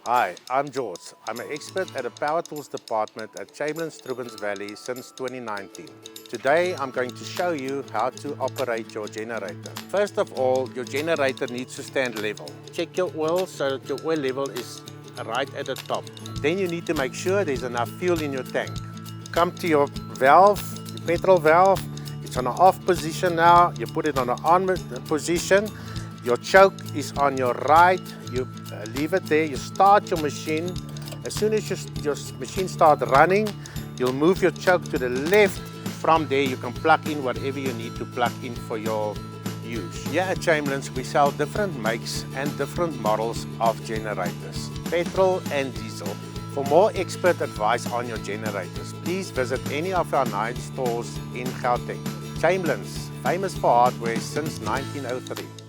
Hi, I'm George. I'm an expert at the Power Tools department at Chamberlain Valley since 2019. Today I'm going to show you how to operate your generator. First of all, your generator needs to stand level. Check your oil so that your oil level is right at the top. Then you need to make sure there's enough fuel in your tank. Come to your valve, your petrol valve. It's on an off position now. You put it on an on position. Your choke is on your right, you leave it there, you start your machine. As soon as your machine starts running, you'll move your choke to the left. From there you can plug in whatever you need to plug in for your use. Here at Chamberlain's we sell different makes and different models of generators, petrol and diesel. For more expert advice on your generators, please visit any of our 9 stores in Gauteng. Chamberlain's, famous for hardware since 1903.